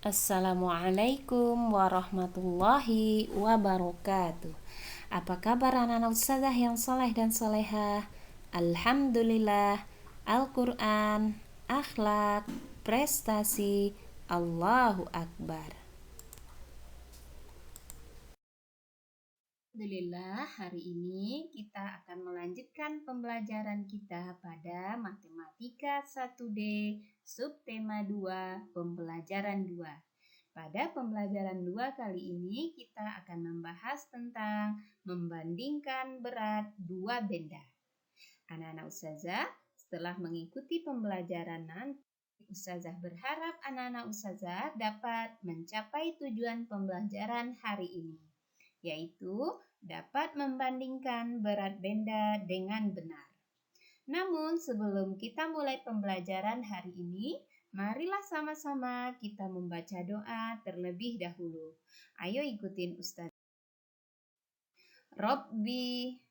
Assalamualaikum warahmatullahi wabarakatuh. Apa kabar anak-anak ustazah yang soleh dan solehah? Alhamdulillah, Al-Quran, akhlak, prestasi, Allahu Akbar. Alhamdulillah, hari ini kita akan melanjutkan pembelajaran kita pada Matematika 1D, subtema 2, pembelajaran 2. Pada pembelajaran 2 kali ini kita akan membahas tentang membandingkan berat dua benda. Anak-anak ustazah, setelah mengikuti pembelajaran nanti, ustazah berharap anak-anak ustazah dapat mencapai tujuan pembelajaran hari ini, yaitu dapat membandingkan berat benda dengan benar. Namun sebelum kita mulai pembelajaran hari ini, marilah sama-sama kita membaca doa terlebih dahulu. Ayo ikutin Ustaz. Rabbi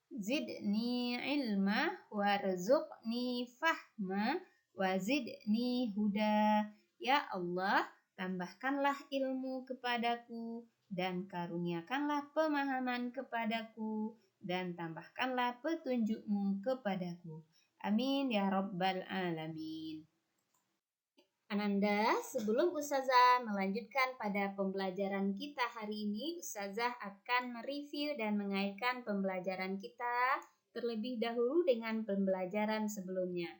zidni ilma warzuqni fahma wazidni huda. Ya Allah, tambahkanlah ilmu kepadaku dan karuniakanlah pemahaman kepadaku dan tambahkanlah petunjukmu kepadaku. Amin ya rabbal alamin. Ananda, sebelum Ustazah melanjutkan pada pembelajaran kita hari ini, Ustazah akan mereview dan mengaitkan pembelajaran kita terlebih dahulu dengan pembelajaran sebelumnya.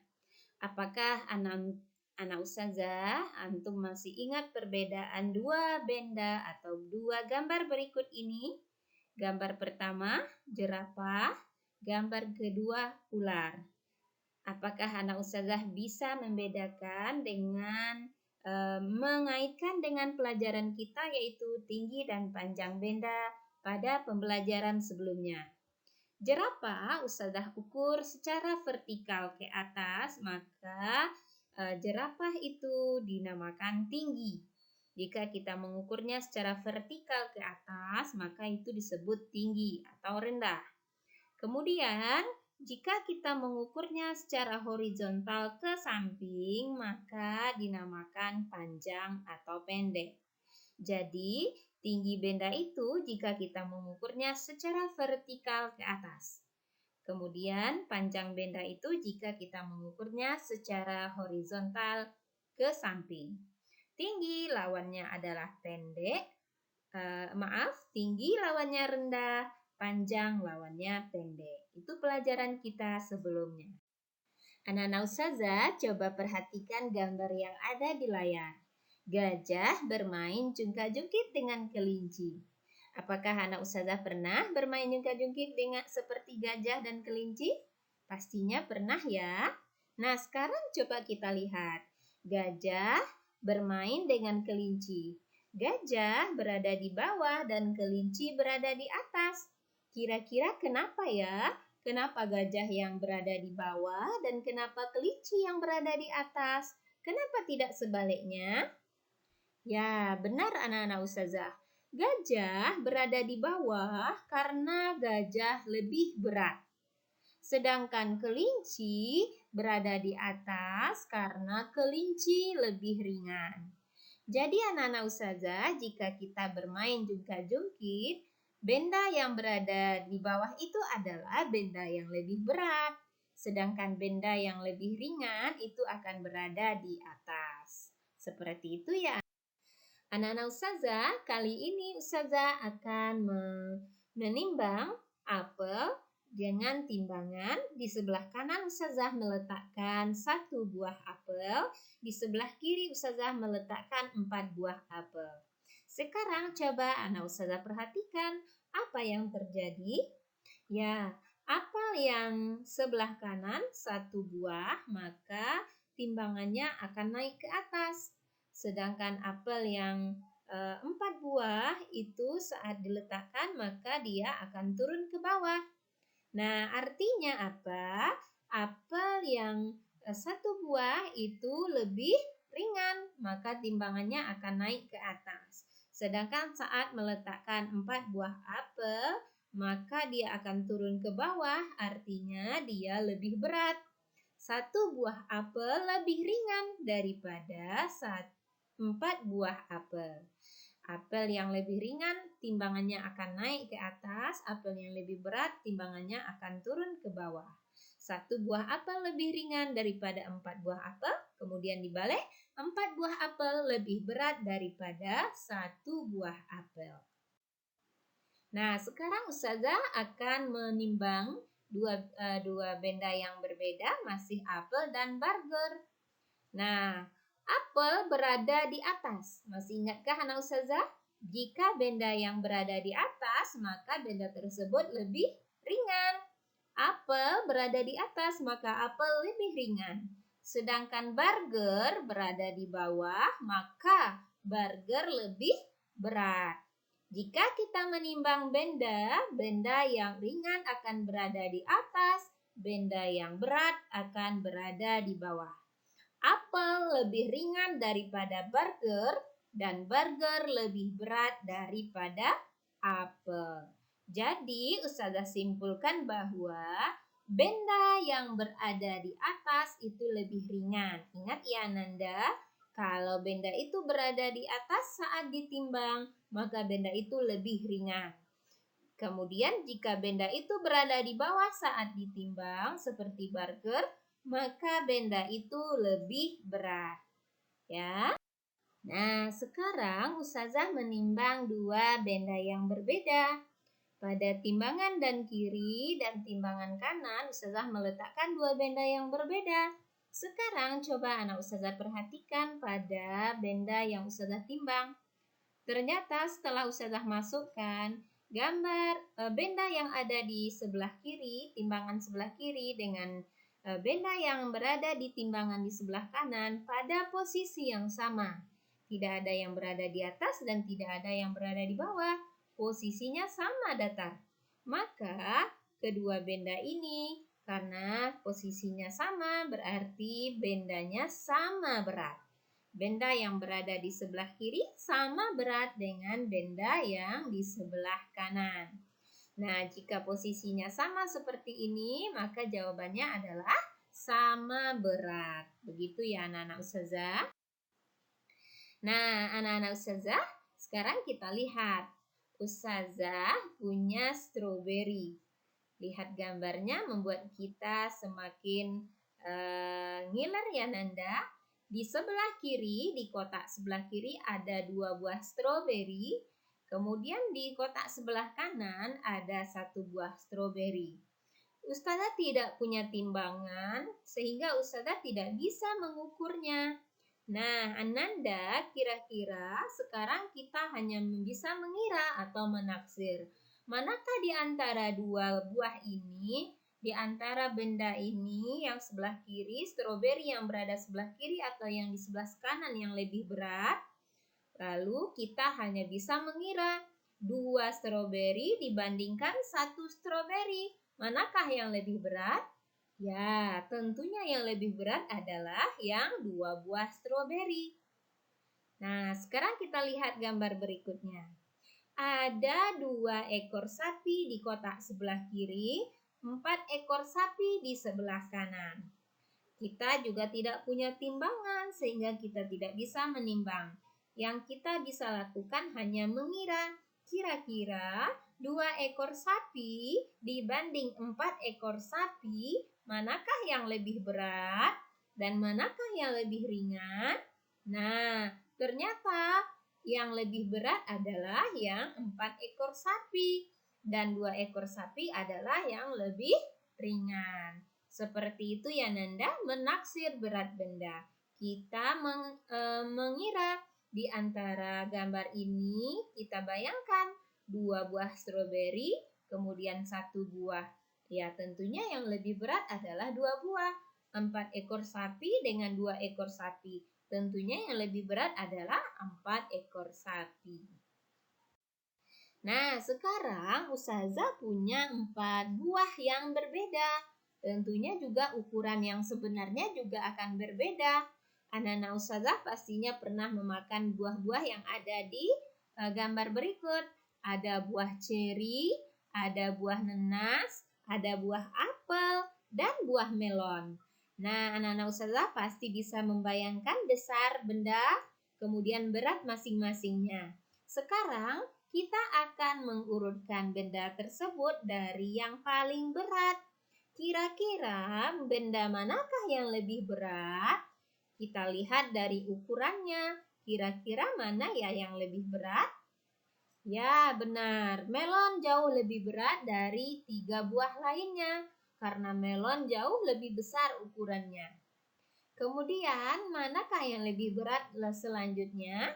Apakah anak Ustazah, antum masih ingat perbedaan dua benda atau dua gambar berikut ini? Gambar pertama, jerapah. Gambar kedua, ular. Apakah anak ustazah bisa membedakan dengan mengaitkan dengan pelajaran kita yaitu tinggi dan panjang benda pada pembelajaran sebelumnya? Jerapah ustazah ukur secara vertikal ke atas, maka jerapah itu dinamakan tinggi. Jika kita mengukurnya secara vertikal ke atas, maka itu disebut tinggi atau rendah. Kemudian, jika kita mengukurnya secara horizontal ke samping, maka dinamakan panjang atau pendek. Jadi, tinggi benda itu jika kita mengukurnya secara vertikal ke atas. Kemudian, panjang benda itu jika kita mengukurnya secara horizontal ke samping. Tinggi lawannya adalah pendek. Tinggi lawannya rendah. Panjang lawannya pendek. Itu pelajaran kita sebelumnya. Anak-anak ustazah, coba perhatikan gambar yang ada di layar. Gajah bermain jungkat-jungkit dengan kelinci. Apakah anak ustazah pernah bermain jungkat-jungkit dengan seperti gajah dan kelinci? Pastinya pernah ya. Nah, sekarang coba kita lihat. Gajah bermain dengan kelinci. Gajah berada di bawah dan kelinci berada di atas. Kira-kira kenapa ya? Kenapa gajah yang berada di bawah dan kenapa kelinci yang berada di atas? Kenapa tidak sebaliknya? Ya, benar anak-anak ustazah. Gajah berada di bawah karena gajah lebih berat. Sedangkan kelinci berada di atas karena kelinci lebih ringan. Jadi anak-anak ustazah, jika kita bermain jungkat-jungkit, benda yang berada di bawah itu adalah benda yang lebih berat. Sedangkan benda yang lebih ringan itu akan berada di atas. Seperti itu ya. Anak-anak ustazah, kali ini ustazah akan menimbang apel dengan timbangan. Di sebelah kanan ustazah meletakkan 1 buah apel. Di sebelah kiri ustazah meletakkan 4 buah apel. Sekarang coba anak ustazah perhatikan apa yang terjadi. Ya, apel yang sebelah kanan 1 buah, maka timbangannya akan naik ke atas. Sedangkan apel yang 4 buah itu saat diletakkan maka dia akan turun ke bawah. Nah, artinya apa? Apel yang 1 buah itu lebih ringan, maka timbangannya akan naik ke atas. Sedangkan saat meletakkan 4 buah apel, maka dia akan turun ke bawah, artinya dia lebih berat. 1 buah apel lebih ringan daripada 4 4 buah apel. Apel yang lebih ringan timbangannya akan naik ke atas, apel yang lebih berat timbangannya akan turun ke bawah. 1 buah apel lebih ringan daripada 4 buah apel, kemudian dibalik, 4 buah apel lebih berat daripada 1 buah apel. Nah, sekarang Ustazah akan menimbang dua benda yang berbeda, masih apel dan burger. Nah, apel berada di atas. Masih ingatkah anak Ustazah? Jika benda yang berada di atas, maka benda tersebut lebih ringan. Apel berada di atas, maka apel lebih ringan. Sedangkan burger berada di bawah, maka burger lebih berat. Jika kita menimbang benda yang ringan akan berada di atas, benda yang berat akan berada di bawah. Apel lebih ringan daripada burger dan burger lebih berat daripada apel. Jadi, Ustazah simpulkan bahwa benda yang berada di atas itu lebih ringan. Ingat ya Nanda, kalau benda itu berada di atas saat ditimbang, maka benda itu lebih ringan. Kemudian jika benda itu berada di bawah saat ditimbang seperti burger, maka benda itu lebih berat. Ya. Nah, sekarang Ustazah menimbang 2 benda yang berbeda. Pada timbangan dan kiri dan timbangan kanan, Ustazah meletakkan 2 benda yang berbeda. Sekarang coba anak Ustazah perhatikan pada benda yang Ustazah timbang. Ternyata setelah Ustazah masukkan gambar benda yang ada di sebelah kiri, timbangan sebelah kiri dengan benda yang berada di timbangan di sebelah kanan pada posisi yang sama. Tidak ada yang berada di atas dan tidak ada yang berada di bawah. Posisinya sama datar. Maka kedua benda ini karena posisinya sama berarti bendanya sama berat. Benda yang berada di sebelah kiri sama berat dengan benda yang di sebelah kanan. Nah, jika posisinya sama seperti ini, maka jawabannya adalah sama berat. Begitu ya anak-anak Ustazah. Nah, anak-anak Ustazah, sekarang kita lihat. Ustazah punya stroberi. Lihat gambarnya membuat kita semakin ngiler ya Nanda. Di sebelah kiri, di kotak sebelah kiri ada 2 buah stroberi. Kemudian di kotak sebelah kanan ada 1 buah stroberi. Ustazah tidak punya timbangan sehingga Ustazah tidak bisa mengukurnya. Nah, Ananda, kira-kira sekarang kita hanya bisa mengira atau menaksir. Manakah di antara 2 buah ini, di antara benda ini yang sebelah kiri, stroberi yang berada sebelah kiri atau yang di sebelah kanan yang lebih berat? Lalu kita hanya bisa mengira 2 stroberi dibandingkan 1 stroberi. Manakah yang lebih berat? Ya, tentunya yang lebih berat adalah yang 2 buah stroberi. Nah, sekarang kita lihat gambar berikutnya. Ada 2 ekor sapi di kotak sebelah kiri, 4 ekor sapi di sebelah kanan. Kita juga tidak punya timbangan sehingga kita tidak bisa menimbang. Yang kita bisa lakukan hanya mengira. Kira-kira 2 ekor sapi dibanding 4 ekor sapi, manakah yang lebih berat dan manakah yang lebih ringan? Nah, ternyata yang lebih berat adalah yang 4 ekor sapi dan 2 ekor sapi adalah yang lebih ringan. Seperti itu ya Nanda, menaksir berat benda. Kita mengira di antara gambar ini, kita bayangkan 2 buah stroberi, kemudian 1 buah. Ya tentunya yang lebih berat adalah 2 buah. 4 ekor sapi dengan 2 ekor sapi. Tentunya yang lebih berat adalah 4 ekor sapi. Nah, sekarang Ustazah punya 4 buah yang berbeda. Tentunya juga ukuran yang sebenarnya juga akan berbeda. Anak-anak Ustazah pastinya pernah memakan buah-buah yang ada di gambar berikut. Ada buah ceri, ada buah nenas, ada buah apel, dan buah melon. Nah, anak-anak Ustazah pasti bisa membayangkan besar benda, kemudian berat masing-masingnya. Sekarang kita akan mengurutkan benda tersebut dari yang paling berat. Kira-kira benda manakah yang lebih berat? Kita lihat dari ukurannya. Kira-kira mana ya yang lebih berat? Ya, benar. Melon jauh lebih berat dari 3 buah lainnya karena melon jauh lebih besar ukurannya. Kemudian, manakah yang lebih berat selanjutnya?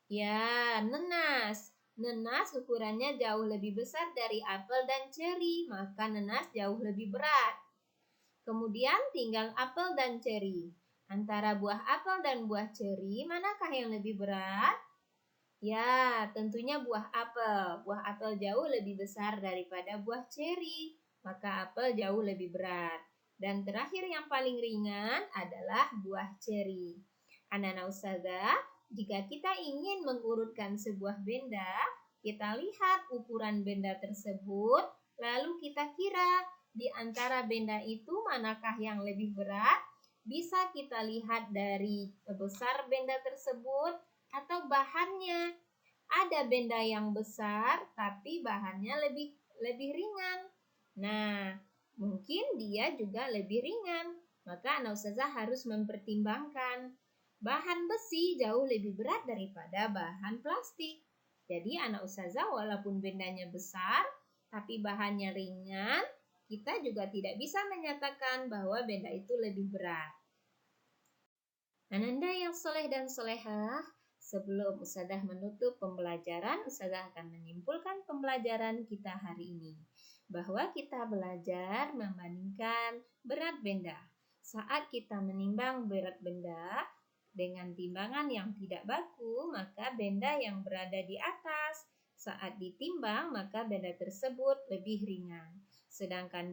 Ya, nenas. Nenas ukurannya jauh lebih besar dari apel dan ceri, maka nenas jauh lebih berat. Kemudian tinggal apel dan ceri. Antara buah apel dan buah ceri, manakah yang lebih berat? Ya, tentunya buah apel. Buah apel jauh lebih besar daripada buah ceri, maka apel jauh lebih berat. Dan terakhir yang paling ringan adalah buah ceri. Anak-anak ustazah, jika kita ingin mengurutkan sebuah benda, kita lihat ukuran benda tersebut, lalu kita kira di antara benda itu manakah yang lebih berat. Bisa kita lihat dari besar benda tersebut atau bahannya. Ada benda yang besar tapi bahannya lebih ringan. Nah, mungkin dia juga lebih ringan. Maka anak ustazah harus mempertimbangkan. Bahan besi jauh lebih berat daripada bahan plastik. Jadi anak ustazah walaupun bendanya besar tapi bahannya ringan, kita juga tidak bisa menyatakan bahwa benda itu lebih berat. Ananda yang soleh dan solehah, sebelum ustazah menutup pembelajaran, ustazah akan menyimpulkan pembelajaran kita hari ini. Bahwa kita belajar membandingkan berat benda. Saat kita menimbang berat benda, dengan timbangan yang tidak baku, maka benda yang berada di atas. Saat ditimbang, maka benda tersebut lebih ringan. Sedangkan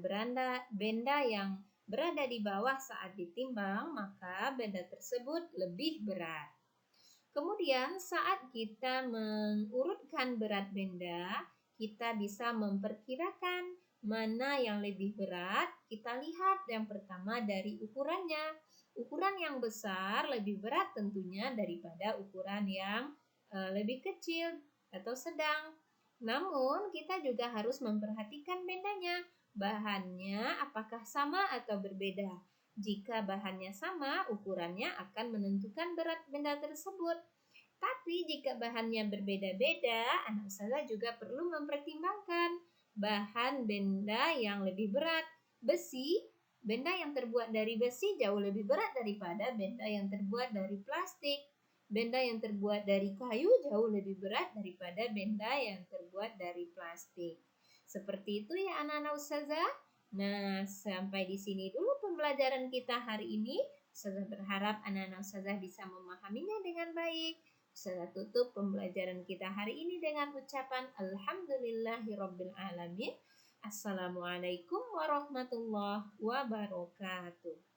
benda yang berada di bawah saat ditimbang, maka benda tersebut lebih berat. Kemudian saat kita mengurutkan berat benda, kita bisa memperkirakan mana yang lebih berat. Kita lihat yang pertama dari ukurannya. Ukuran yang besar lebih berat tentunya daripada ukuran yang lebih kecil atau sedang. Namun kita juga harus memperhatikan bendanya. Bahannya apakah sama atau berbeda. Jika bahannya sama, ukurannya akan menentukan berat benda tersebut. Tapi jika bahannya berbeda-beda, anak ustazah juga perlu mempertimbangkan bahan benda yang lebih berat. Besi, benda yang terbuat dari besi jauh lebih berat daripada benda yang terbuat dari plastik. Benda yang terbuat dari kayu jauh lebih berat daripada benda yang terbuat dari plastik. Seperti itu ya anak-anak ustazah. Nah, sampai di sini dulu pembelajaran kita hari ini. Ustazah berharap anak-anak ustazah bisa memahaminya dengan baik. Ustazah tutup pembelajaran kita hari ini dengan ucapan Alhamdulillahirabbil alamin. Assalamualaikum warahmatullahi wabarakatuh.